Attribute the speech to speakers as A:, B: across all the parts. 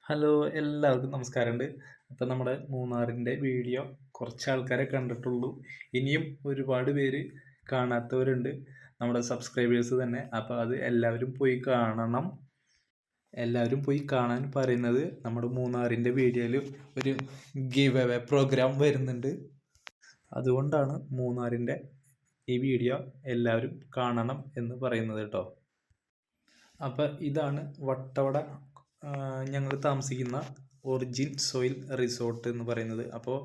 A: Hello എല്ലാവർക്കും നമസ്കാരമുണ്ട്. അപ്പം നമ്മുടെ മൂന്നാറിൻ്റെ വീഡിയോ കുറച്ച് ആൾക്കാരെ കണ്ടിട്ടുള്ളൂ. ഇനിയും ഒരുപാട് പേര് കാണാത്തവരുണ്ട്, നമ്മുടെ സബ്സ്ക്രൈബേഴ്സ് തന്നെ. അപ്പോൾ അത് എല്ലാവരും പോയി കാണണം. എല്ലാവരും പോയി കാണാൻ പറയുന്നത് നമ്മുടെ മൂന്നാറിൻ്റെ വീഡിയോയിൽ ഒരു ഗിവ് അവേ പ്രോഗ്രാം വരുന്നുണ്ട്. അതുകൊണ്ടാണ് മൂന്നാറിൻ്റെ ഈ വീഡിയോ എല്ലാവരും കാണണം എന്ന് പറയുന്നത് കേട്ടോ. അപ്പം ഇതാണ് വട്ടവട ഞങ്ങൾ താമസിക്കുന്ന ഒറിജിൻ സോയിൽ റിസോർട്ട് എന്ന് പറയുന്നത്. അപ്പോൾ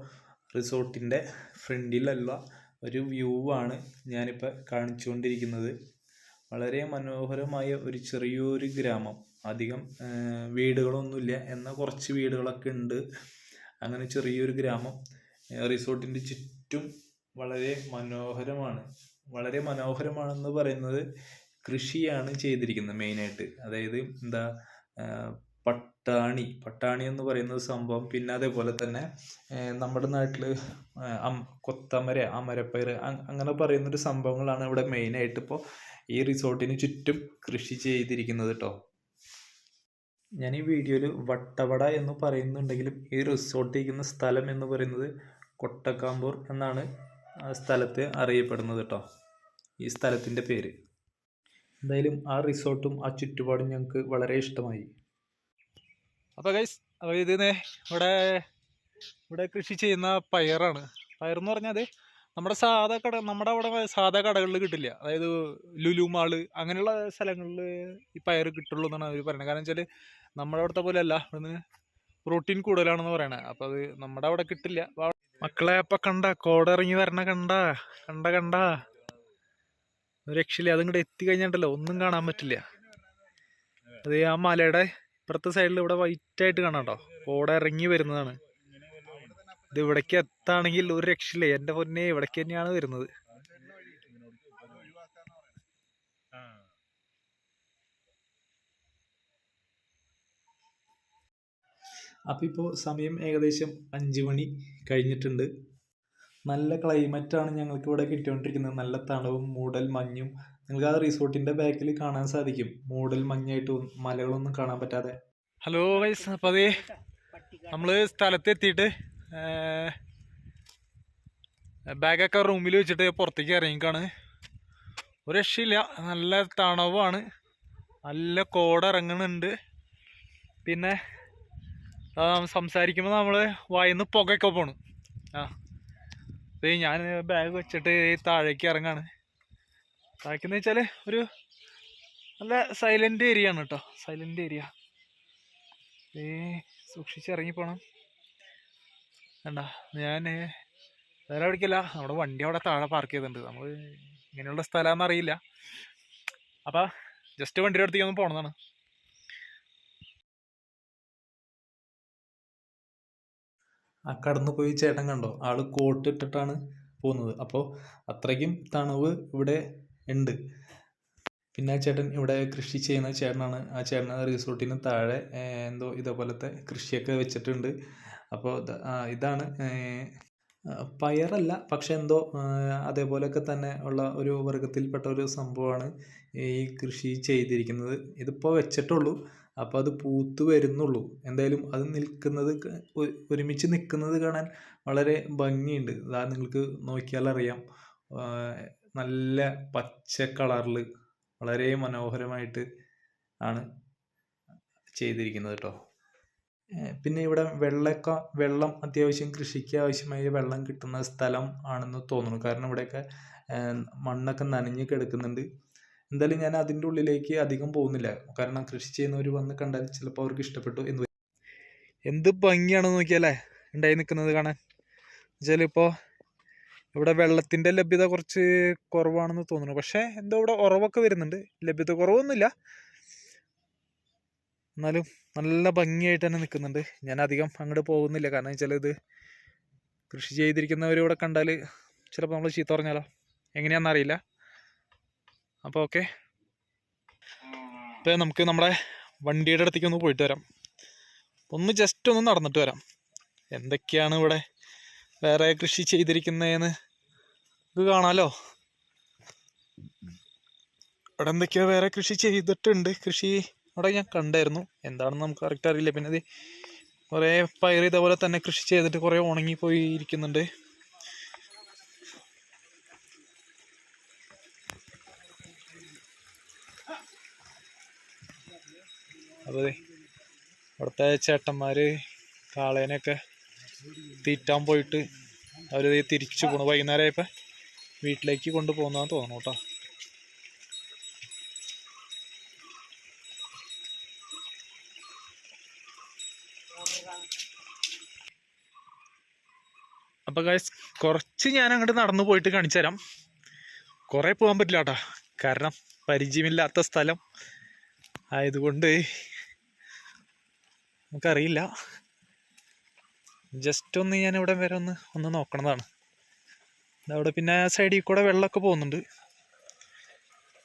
A: റിസോർട്ടിൻ്റെ ഫ്രണ്ടിലുള്ള ഒരു വ്യൂ ആണ് ഞാനിപ്പോൾ കാണിച്ചുകൊണ്ടിരിക്കുന്നത്. വളരെ മനോഹരമായ ഒരു ചെറിയൊരു ഗ്രാമം, അധികം വീടുകളൊന്നുമില്ല, എന്നാൽ കുറച്ച് വീടുകളൊക്കെ ഉണ്ട്. അങ്ങനെ ചെറിയൊരു ഗ്രാമം. റിസോർട്ടിൻ്റെ ചുറ്റും വളരെ മനോഹരമാണ്. വളരെ മനോഹരമാണെന്ന് പറയുന്നത് കൃഷിയാണ് ചെയ്തിരിക്കുന്നത് മെയിനായിട്ട്. അതായത് എന്താ, പട്ടാണി എന്ന് പറയുന്ന സംഭവം, പിന്നെ അതേപോലെ തന്നെ നമ്മുടെ നാട്ടിൽ കൊത്തമര, അമരപ്പയർ അങ്ങനെ പറയുന്നൊരു സംഭവങ്ങളാണ് ഇവിടെ മെയിനായിട്ട് ഇപ്പോൾ ഈ റിസോർട്ടിന് ചുറ്റും കൃഷി ചെയ്തിരിക്കുന്നത് കേട്ടോ. ഞാൻ ഈ വീഡിയോയിൽ വട്ടവട എന്ന് പറയുന്നുണ്ടെങ്കിലും ഈ റിസോർട്ട് ഇരിക്കുന്ന സ്ഥലം എന്ന് പറയുന്നത് കൊട്ടക്കാമ്പൂർ എന്നാണ് ആ സ്ഥലത്തെ അറിയപ്പെടുന്നത് കേട്ടോ, ഈ സ്ഥലത്തിൻ്റെ പേര്. എന്തായാലും ആ റിസോർട്ടും ആ ചുറ്റുപാടും ഞങ്ങൾക്ക് വളരെ ഇഷ്ടമായി.
B: അപ്പോൾ ഗൈസ്, അപ്പോൾ ഇവിടെ ഇവിടെ കൃഷി ചെയ്യുന്ന പയറാണ്. പയറെന്ന് പറഞ്ഞാൽ അത് നമ്മുടെ അവിടെ സാധാ കടകളിൽ കിട്ടില്ല. അതായത് ലുലു മാള് അങ്ങനെയുള്ള സ്ഥലങ്ങളിൽ ഈ പയർ കിട്ടുള്ളൂ എന്നാണ് അവർ പറയുന്നത്. കാരണം വെച്ചാൽ നമ്മുടെ അവിടുത്തെ പോലെ അല്ല, ഇവിടുന്ന് പ്രോട്ടീൻ കൂടുതലാണെന്ന് പറയണത്. അപ്പോൾ അത് നമ്മുടെ അവിടെ കിട്ടില്ല. മക്കളെ അപ്പം കോടിറങ്ങി വരണ കണ്ട രക്ഷയില്ല. അതിങ്ങോട്ട് എത്തിക്കഴിഞ്ഞിട്ടല്ലോ ഒന്നും കാണാൻ പറ്റില്ല. അത് ആ മലയുടെ ഇപ്പുറത്തെ സൈഡിൽ ഇവിടെ വൈറ്റ് ആയിട്ട് കാണാം കേട്ടോ, കോട ഇറങ്ങി വരുന്നതാണ്. ഇത് ഇവിടേക്ക് എത്താണെങ്കിൽ ഒരു രക്ഷയില്ലേ എൻ്റെ പൊന്നെ, ഇവിടേക്ക് തന്നെയാണ് വരുന്നത്.
A: അപ്പോൾ ഇപ്പോൾ സമയം ഏകദേശം 5 മണി കഴിഞ്ഞിട്ടുണ്ട്. നല്ല ക്ലൈമറ്റാണ് ഞങ്ങൾക്ക് ഇവിടെ കിട്ടിക്കൊണ്ടിരിക്കുന്നത്. നല്ല തണുവും മൂടൽ മഞ്ഞും. നിങ്ങൾക്ക് ആ റിസോർട്ടിൻ്റെ ബാക്കിൽ കാണാൻ സാധിക്കും, മൂടൽ മഞ്ഞായിട്ടും മലകളൊന്നും കാണാൻ പറ്റാതെ.
B: ഹലോ ഗൈസ്, അപ്പോൾ അതേ നമ്മൾ സ്ഥലത്തെത്തിയിട്ട് ബാഗൊക്കെ റൂമിൽ വെച്ചിട്ട് പുറത്തേക്ക് ഇറങ്ങിക്കാണ്. ഒരു രക്ഷയില്ല, നല്ല തണവാണ്, നല്ല കോട ഇറങ്ങുന്നുണ്ട്. പിന്നെ സംസാരിക്കുമ്പോൾ നമ്മൾ വായിന്ന് പുകയൊക്കെ പോണു. അപ്പോൾ ഞാൻ ബാഗ് വെച്ചിട്ട് താഴേക്ക് ഇറങ്ങാണ്. താഴേക്കെന്ന് വെച്ചാൽ ഒരു നല്ല സൈലൻ്റ് ഏരിയ ആണ് കേട്ടോ, സൈലൻ്റ് ഏരിയ. സൂക്ഷിച്ച് ഇറങ്ങിപ്പോണം. വേണ്ട, ഞാൻ വേറെ എവിടേക്കല്ല, നമ്മുടെ വണ്ടി അവിടെ താഴെ പാർക്ക് ചെയ്തിട്ടുണ്ട്. നമ്മൾ ഇങ്ങനെയുള്ള സ്ഥലമാണെന്ന് അറിയില്ല, അപ്പം ജസ്റ്റ് വണ്ടിയുടെ അടുത്തേക്ക് ഒന്ന് പോകണമെന്നാണ്.
A: ആ കടന്നു പോയി ചേട്ടൻ കണ്ടോ, ആള് കോട്ട് ഇട്ടിട്ടാണ് പോകുന്നത്. അപ്പോൾ അത്രയ്ക്കും തണുവ് ഇവിടെ ഉണ്ട്. പിന്നെ ആ ചേട്ടൻ ഇവിടെ കൃഷി ചെയ്യുന്ന ചേട്ടനാണ്. ആ ചേട്ടൻ റിസോർട്ടിന് താഴെ എന്തോ ഇതേപോലത്തെ കൃഷിയൊക്കെ വെച്ചിട്ടുണ്ട്. അപ്പോൾ ഇതാണ് പയറല്ല, പക്ഷെ എന്തോ അതേപോലെയൊക്കെ തന്നെ ഉള്ള ഒരു വർഗത്തിൽപ്പെട്ട ഒരു സംഭവമാണ് ഈ കൃഷി ചെയ്തിരിക്കുന്നത്. ഇതിപ്പോൾ വെച്ചിട്ടുള്ളൂ, അപ്പോൾ അത് പൂത്ത് വരുന്നുള്ളൂ. എന്തായാലും അത് നിൽക്കുന്നത്, ഒരുമിച്ച് നിൽക്കുന്നത് കാണാൻ വളരെ ഭംഗിയുണ്ട്. അതാ നിങ്ങൾക്ക് നോക്കിയാലറിയാം, നല്ല പച്ച കളറിൽ വളരെ മനോഹരമായിട്ട് ആണ് ചെയ്തിരിക്കുന്നത് കേട്ടോ. പിന്നെ ഇവിടെ വെള്ളം അത്യാവശ്യം കൃഷിക്ക് ആവശ്യമായ വെള്ളം കിട്ടുന്ന സ്ഥലം ആണെന്ന് തോന്നുന്നു. കാരണം ഇവിടെയൊക്കെ മണ്ണൊക്കെ നനഞ്ഞ് കിടക്കുന്നുണ്ട്. എന്തായാലും ഞാൻ അതിൻ്റെ ഉള്ളിലേക്ക് അധികം പോകുന്നില്ല, കാരണം കൃഷി ചെയ്യുന്നവർ വന്ന് കണ്ടാൽ ചിലപ്പോൾ അവർക്ക് ഇഷ്ടപ്പെട്ടു എന്ന് വരും.
B: എന്ത് ഭംഗിയാണെന്ന് നോക്കിയാലേ ഉണ്ടായി നിൽക്കുന്നത് കാണാൻ. എന്നുവെച്ചാൽ ഇപ്പോൾ ഇവിടെ വെള്ളത്തിൻ്റെ ലഭ്യത കുറച്ച് കുറവാണെന്ന് തോന്നുന്നു. പക്ഷേ എന്തോ ഇവിടെ ഉറവൊക്കെ വരുന്നുണ്ട്, ലഭ്യത കുറവൊന്നുമില്ല, എന്നാലും നല്ല ഭംഗിയായിട്ട് തന്നെ നിൽക്കുന്നുണ്ട്. ഞാൻ അധികം അങ്ങോട്ട് പോകുന്നില്ല, കാരണം വെച്ചാൽ ഇത് കൃഷി ചെയ്തിരിക്കുന്നവരിവിടെ കണ്ടാൽ ചിലപ്പോൾ നമ്മൾ ചീത്ത പറഞ്ഞാലോ, എങ്ങനെയാണെന്നറിയില്ല. അപ്പോൾ ഓക്കെ, ഇപ്പോൾ നമുക്ക് നമ്മുടെ വണ്ടിയുടെ അടുത്തേക്ക് ഒന്ന് പോയിട്ട് വരാം. ഒന്ന് ജസ്റ്റ് ഒന്ന് നടന്നിട്ട് വരാം. എന്തൊക്കെയാണ് ഇവിടെ വേറെ കൃഷി ചെയ്തിരിക്കുന്നതെന്ന് ഇത് കാണാമല്ലോ. ഇവിടെ എന്തൊക്കെയോ വേറെ കൃഷി ചെയ്തിട്ടുണ്ട്. കൃഷി അവിടെ ഞാൻ കണ്ടായിരുന്നു. എന്താണെന്ന് നമുക്ക് കറക്റ്റ് അറിയില്ല. പിന്നെ അത് കുറേ പയർ ഇതേപോലെ തന്നെ കൃഷി ചെയ്തിട്ട് കുറേ ഉണങ്ങിപ്പോയി ഇരിക്കുന്നുണ്ട്. അപ്പോൾ അവിടുത്തെ ചേട്ടന്മാർ കാളേനെയൊക്കെ തീറ്റാൻ പോയിട്ട് അവർ തിരിച്ചു പോണു. വൈകുന്നേരമായപ്പോൾ വീട്ടിലേക്ക് കൊണ്ടുപോകുന്നതാന്ന് തോന്നുന്നു കേട്ടോ. അപ്പോൾ ഗൈസ് കുറച്ച് ഞാൻ അങ്ങോട്ട് നടന്നു പോയിട്ട് കാണിച്ചു തരാം. കുറേ പോകാൻ പറ്റില്ല കേട്ടോ, കാരണം പരിചയമില്ലാത്ത സ്ഥലം ആയതുകൊണ്ട് നമുക്കറിയില്ല. ജസ്റ്റ് ഒന്ന് ഞാൻ ഇവിടെ വരെ ഒന്ന് നോക്കണതാണ്. അവിടെ പിന്നെ സൈഡിൽ കൂടെ വെള്ളമൊക്കെ പോകുന്നുണ്ട്.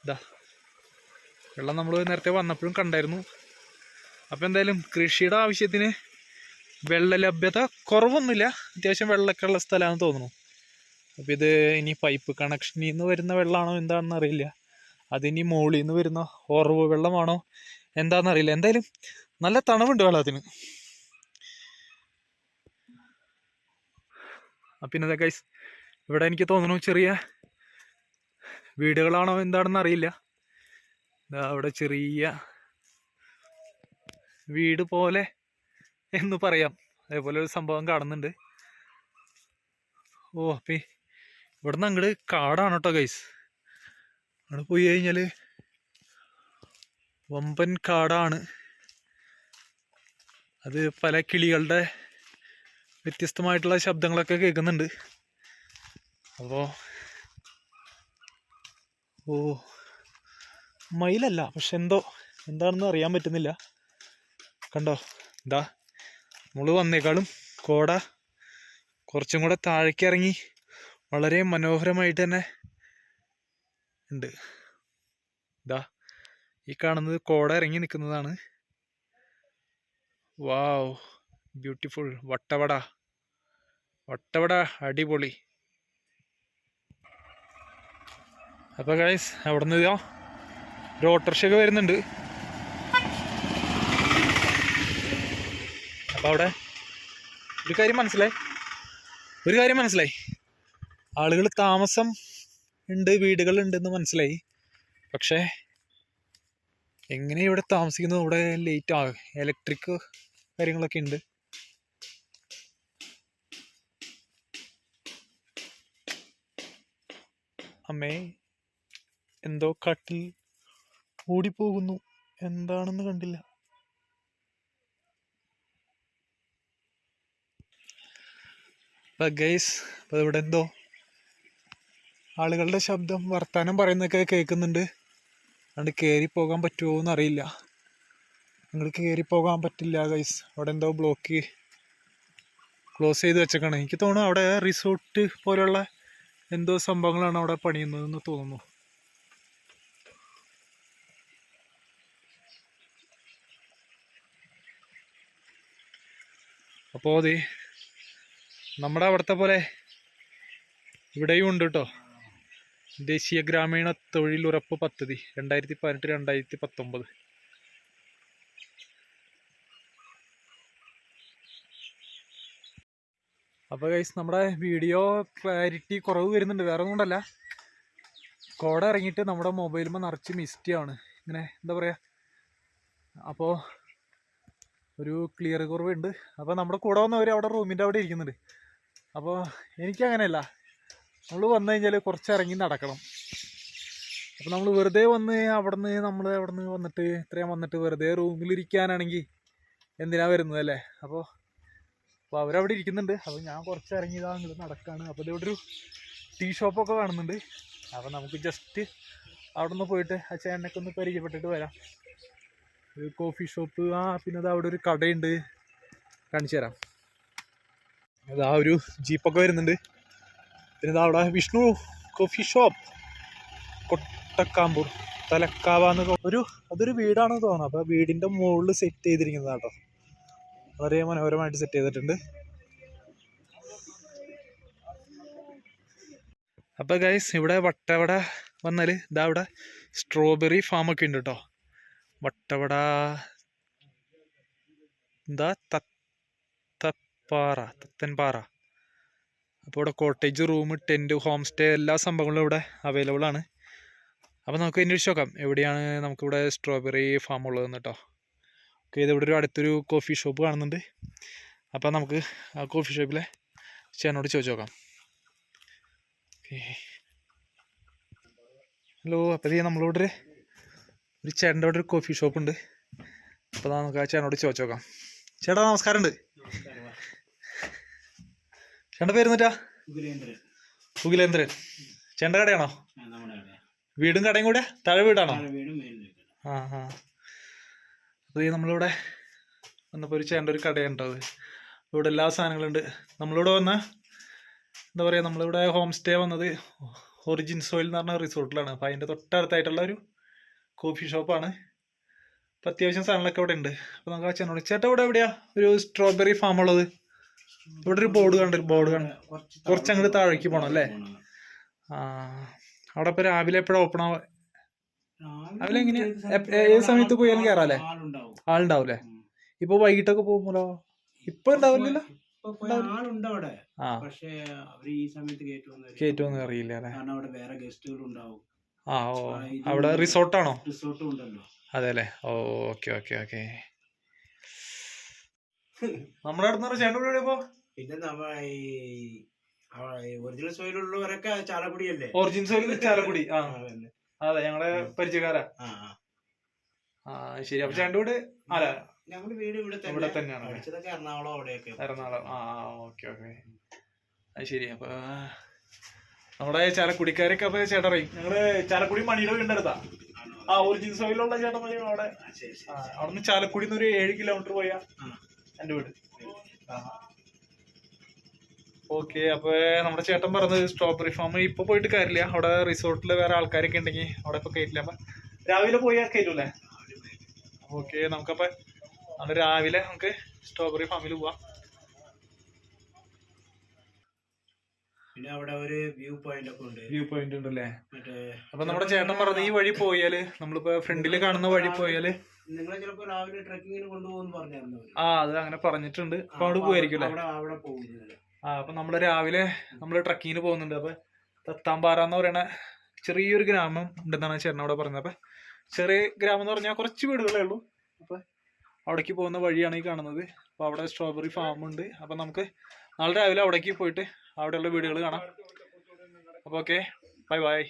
B: ഇതാ വെള്ളം നമ്മൾ നേരത്തെ വന്നപ്പോഴും കണ്ടായിരുന്നു. അപ്പോൾ എന്തായാലും കൃഷിയുടെ ആവശ്യത്തിന് വെള്ള ലഭ്യത കുറവൊന്നുമില്ല, അത്യാവശ്യം വെള്ളമൊക്കെ ഉള്ള സ്ഥലമാണെന്ന് തോന്നുന്നു. അപ്പോൾ ഇത് ഇനി പൈപ്പ് കണക്ഷനിൽ നിന്ന് വരുന്ന വെള്ളമാണോ എന്താണെന്ന് അറിയില്ല. അതിനി മുകളിൽ നിന്ന് വരുന്ന ഉറവ് വെള്ളമാണോ എന്താണെന്നറിയില്ല. എന്തായാലും നല്ല തണവുണ്ട് വെള്ളത്തിന്. പിന്നെ ഇതൊക്കെ ഇവിടെ എനിക്ക് തോന്നുന്നു ചെറിയ വീടുകളാണോ എന്താണെന്ന് അറിയില്ല. അവിടെ ചെറിയ വീട് പോലെ എന്ന് പറയാം, അതേപോലെ ഒരു സംഭവം കാണുന്നുണ്ട്. അപ്പം ഇവിടെ നിന്ന് അങ്ങോട്ട് കാടാണ് കേട്ടോ ഗൈസ്. അവിടെ പോയി കഴിഞ്ഞാൽ വമ്പൻ കാടാണ്. അത് പല കിളികളുടെ വ്യത്യസ്തമായിട്ടുള്ള ശബ്ദങ്ങളൊക്കെ കേൾക്കുന്നുണ്ട്. അപ്പോൾ മയിലല്ല, പക്ഷെ എന്താണെന്ന് അറിയാൻ പറ്റുന്നില്ല. കണ്ടോ, എന്താ നമ്മൾ വന്നേക്കാളും കോട കുറച്ചും കൂടെ താഴേക്ക് ഇറങ്ങി വളരെ മനോഹരമായിട്ട് തന്നെ ഉണ്ട്. ഇതാ ഈ കാണുന്നത് കോട ഇറങ്ങി നിൽക്കുന്നതാണ്. വാവ്, ബ്യൂട്ടിഫുൾ. വട്ടവട അടിപൊളി. അപ്പോൾ ഗൈസ് അവിടെ നിന്ന് ഒരു ഓട്ടോറിക്ഷയൊക്കെ വരുന്നുണ്ട്. അപ്പോൾ അവിടെ ഒരു കാര്യം മനസ്സിലായി, ആളുകൾ താമസം ഉണ്ട്, വീടുകളുണ്ടെന്ന് മനസ്സിലായി. പക്ഷേ എങ്ങനെ ഇവിടെ താമസിക്കുന്നത്? ഇവിടെ ലേറ്റ് ആകും, ഇലക്ട്രിക് കാര്യങ്ങളൊക്കെ ഉണ്ട്. അമ്മേ, എന്തോ കട്ടിൽ ഓടിപ്പോകുന്നു, എന്താണെന്ന് കണ്ടില്ല. ഗൈസ്, അപ്പോൾ ഇവിടെ എന്തോ ആളുകളുടെ ശബ്ദം, വർത്താനം പറയുന്നതൊക്കെ കേൾക്കുന്നുണ്ട്. അതുകൊണ്ട് കയറി പോകാൻ പറ്റുമോ എന്നറിയില്ല. നിങ്ങൾ കയറി പോകാൻ പറ്റില്ല ഗൈസ്. അവിടെ എന്തോ ക്ലോസ് ചെയ്ത് വെച്ചേക്കാണ്. എനിക്ക് തോന്നുന്നു അവിടെ റിസോർട്ട് പോലെയുള്ള എന്തോ സംഭവങ്ങളാണ് അവിടെ പണിയുന്നതെന്ന് തോന്നുന്നു. അപ്പോൾ അതെ, നമ്മുടെ അവിടുത്തെ പോലെ ഇവിടെയും ഉണ്ട് കേട്ടോ, ദേശീയ ഗ്രാമീണ തൊഴിലുറപ്പ് പദ്ധതി 2018-2019. അപ്പോൾ ഗൈസ്, നമ്മുടെ വീഡിയോ ക്ലാരിറ്റി കുറവ് വരുന്നുണ്ട്, വേറെ ഒന്നുകൊണ്ടല്ല. കോട ഇറങ്ങിയിട്ട് നമ്മുടെ മൊബൈലുമ്പോൾ നിറച്ച് മിസ്റ്റിയാണ്, ഇങ്ങനെ എന്താ പറയുക. അപ്പോൾ ഒരു ക്ലിയർ കുറവുണ്ട്. അപ്പോൾ നമ്മുടെ കൂടെ വന്നവർ അവിടെ റൂമിൻ്റെ അവിടെ ഇരിക്കുന്നുണ്ട്. അപ്പോൾ എനിക്കങ്ങനെയല്ല, നമ്മൾ വന്നു കഴിഞ്ഞാൽ കുറച്ച് ഇറങ്ങി നടക്കണം. അപ്പോൾ നമ്മൾ വെറുതെ വന്ന് അവിടെ നിന്ന് വന്നിട്ട് ഇത്രയും വന്നിട്ട് വെറുതെ റൂമിലിരിക്കാനാണെങ്കിൽ എന്തിനാ വരുന്നത് അല്ലേ. അപ്പോൾ അവരവിടെ ഇരിക്കുന്നുണ്ട്. അപ്പോൾ ഞാൻ കുറച്ച് ഇറങ്ങിയതാ അങ്ങോട്ട് നടക്കുകയാണ്. അപ്പോൾ ഇവിടെ ഒരു ടീ ഷോപ്പൊക്കെ കാണുന്നുണ്ട്. അപ്പോൾ നമുക്ക് ജസ്റ്റ് അവിടെ നിന്ന് പോയിട്ട് ആ ചേട്ടനൊക്കെ ഒന്ന് പരിചയപ്പെട്ടിട്ട് വരാം. ഒരു കോഫി ഷോപ്പ്, പിന്നെ അത് അവിടെ ഒരു കടയുണ്ട്, കാണിച്ചു തരാം. അതാ ഒരു ജീപ്പൊക്കെ വരുന്നുണ്ട്. പിന്നെ ഇതാ അവിടെ വിഷ്ണു കോഫി ഷോപ്പ്, കൊട്ടക്കാമ്പൂർ തലക്കാവാന്ന് അതൊരു വീടാണെന്ന് തോന്നുന്നു. അപ്പോൾ വീടിൻ്റെ മുകളിൽ സെറ്റ് ചെയ്തിരിക്കുന്നതാണ് കേട്ടോ, വളരെ മനോഹരമായിട്ട് സെറ്റ് ചെയ്തിട്ടുണ്ട്. അപ്പോൾ ഗൈസ്, ഇവിടെ വട്ടവട വന്നാൽ ഇതാ അവിടെ സ്ട്രോബെറി ഫാമൊക്കെ ഉണ്ട് കേട്ടോ. വട്ടവട എന്താ തത്തൻപാറ. അപ്പോൾ ഇവിടെ cottage, room, tent, home stay എല്ലാ സംഭവങ്ങളും ഇവിടെ അവൈലബിൾ ആണ്. അപ്പോൾ നമുക്ക് അന്വേഷിച്ച് നോക്കാം എവിടെയാണ് നമുക്കിവിടെ സ്ട്രോബെറി ഫാം ഉള്ളതെന്ന് കേട്ടോ. ഓക്കെ, ഇതിവിടെ ഒരു അടുത്തൊരു കോഫി ഷോപ്പ് കാണുന്നുണ്ട്. അപ്പോൾ നമുക്ക് ആ കോഫി ഷോപ്പിലെ ചേട്ടനോട് ചോദിച്ചു നോക്കാം. Okay, hello. അപ്പോൾ നമ്മളിവിടെ ഒരു ചേട്ടൻ്റെ അവിടെ ഒരു കോഫി ഷോപ്പ് ഉണ്ട്. അപ്പോൾ നമുക്ക് ആ ചേട്ടനോട് ചോദിച്ചു നോക്കാം. ചേട്ടാ നമസ്കാരമുണ്ട്. ചേട്ടൻ്റെ പേര് എന്നിട്ടാ? ഉഗിലേന്ദ്രൻ. ചേട്ടൻ്റെ കടയാണോ? വീടും കടയും കൂടെ താഴെ വീടാണോ? ആ ആ. അത് നമ്മളിവിടെ വന്നപ്പോൾ ഒരു ചേട്ടൻ്റെ ഒരു കടയുണ്ടത്. ഇവിടെ എല്ലാ സാധനങ്ങളുണ്ട്. നമ്മളിവിടെ വന്ന എന്താ പറയുക, നമ്മളിവിടെ ഹോം സ്റ്റേ വന്നത് ഒറിജിൻ സോയിൽ എന്ന് പറഞ്ഞ റിസോർട്ടിലാണ്. അപ്പോൾ അതിൻ്റെ തൊട്ടടുത്തായിട്ടുള്ള ഒരു കോഫി ഷോപ്പാണ്. അപ്പം അത്യാവശ്യം സാധനങ്ങളൊക്കെ ഇവിടെ ഉണ്ട്. അപ്പോൾ നമുക്ക് ആ ചേട്ടനോട്, ചേട്ടാ ഇവിടെ എവിടെയാ ഒരു സ്ട്രോബെറി ഫാം ഉള്ളത്? ഇവിടെ ഒരു ബോർഡ് കുറച്ച് അങ്ങോട്ട് താഴേക്ക് പോകണം അല്ലേ? ആ, അവിടെ ഇപ്പോൾ രാവിലെ എപ്പോഴാണ് ഓപ്പൺ ആവുക? രാവിലെ എങ്ങനെയാ, ഏത് സമയത്ത് പോയാലും കയറാല്ലേ? ആളുണ്ടാവൂലേ? ഇപ്പൊ വൈകിട്ടൊക്കെ പോകുമ്പോഴോ? ഇപ്പൊ ഉണ്ടാവില്ലല്ലോ. കയറ്റുമെന്ന് അറിയില്ല അല്ലേ? ആ, ഓ, അവിടെ റിസോർട്ടാണോ? അതെ അല്ലേ? ഓ, ഓക്കെ ഓക്കെ ഓക്കെ. നമ്മുടെ അടുത്ത് ചേട്ടൻ ഇപ്പോ
C: ഒറിജിനൽ സോയിലുള്ളവരൊക്കെ ചാലക്കുടിയല്ലേ?
B: Original soil Chalakudy. ആ അതെ, ഞങ്ങളെ പരിചയക്കാരാ. ആ ശരി. അപ്പൊ ചേട്ടൻ്റെ വീട് അല്ല,
C: ഞങ്ങളുടെ വീട് ഇവിടെ തന്നെയാണ്. പഠിച്ചതൊക്കെ എറണാകുളം, അവിടെയൊക്കെ.
B: എറണാകുളം. ആ ഓക്കെ ഓക്കെ, അത് ശരി. അപ്പൊ നമ്മുടെ ചാലക്കുടിക്കാരൊക്കെ അപ്പൊ ചേട്ടൻ അറിയും. ഞങ്ങള് ചാലക്കുടി മണിയുടെ വീടിന്റെ അടുത്താ. ആ ഒറിജിനൽ സോയിലുള്ള ചേട്ടൻ മതി അവിടെ. അവിടുന്ന് ചാലക്കുടിന്ന് ഒരു 7 കിലോമീറ്റർ പോയാ എന്റെ വീട്. ഓക്കെ. അപ്പൊ നമ്മുടെ ചേട്ടൻ പറഞ്ഞത് സ്ട്രോബെറി ഫാം ഇപ്പൊ പോയിട്ട് കാര്യമില്ല. അവിടെ റിസോർട്ടിൽ വേറെ ആൾക്കാരൊക്കെ ഉണ്ടെങ്കിൽ അവിടെ ഇപ്പൊ കയറ്റില്ല. അപ്പൊ രാവിലെ പോയാൽ കയറ്റൂലേ? ഓക്കെ, നമുക്കപ്പോ നാളെ രാവിലെ നമുക്ക് സ്ട്രോബെറി ഫാമിൽ പോവാം.
C: പിന്നെ അവിടെ ഒരു വ്യൂ പോയിന്റ് ഒക്കെ ഉണ്ട്.
B: വ്യൂ പോയിന്റ് ഉണ്ടല്ലേ? അപ്പൊ നമ്മുടെ ചേട്ടൻ പറഞ്ഞ ഈ വഴി പോയാല്, നമ്മളിപ്പോ ഫ്രണ്ടില് കാണുന്ന വഴി പോയാല്
C: നിങ്ങളെ ചിലപ്പോ രാവിലെ ട്രക്കിങ്ങിന് കൊണ്ടുപോകുന്നു പറഞ്ഞായിരുന്നു.
B: ആ, അത് അങ്ങനെ പറഞ്ഞിട്ടുണ്ട്. അപ്പൊ അവിടെ പോയിരിക്കും അല്ലേ?
C: അവിടെ പോകുന്നില്ല.
B: ആ, അപ്പൊ നമ്മള് രാവിലെ നമ്മള് ട്രക്കിങ്ങിന് പോകുന്നുണ്ട്. അപ്പൊ തത്താംപാറ എന്ന് പറയുന്ന ചെറിയൊരു ഗ്രാമം ഉണ്ടെന്നാണ് ചേട്ടൻ അവിടെ പറഞ്ഞത്. അപ്പൊ ചെറിയ ഗ്രാമം എന്ന് പറഞ്ഞാൽ കുറച്ച് വീടുകളേ ഉള്ളൂ. അപ്പൊ അവിടേക്ക് പോകുന്ന വഴിയാണ് ഈ കാണുന്നത്. അപ്പൊ അവിടെ സ്ട്രോബെറി ഫാം ഉണ്ട്. അപ്പൊ നമുക്ക് നാളെ രാവിലെ അവിടേക്ക് പോയിട്ട് അവിടെയുള്ള വീടുകൾ കാണാം. അപ്പൊ ഓക്കെ, ബൈ ബൈ.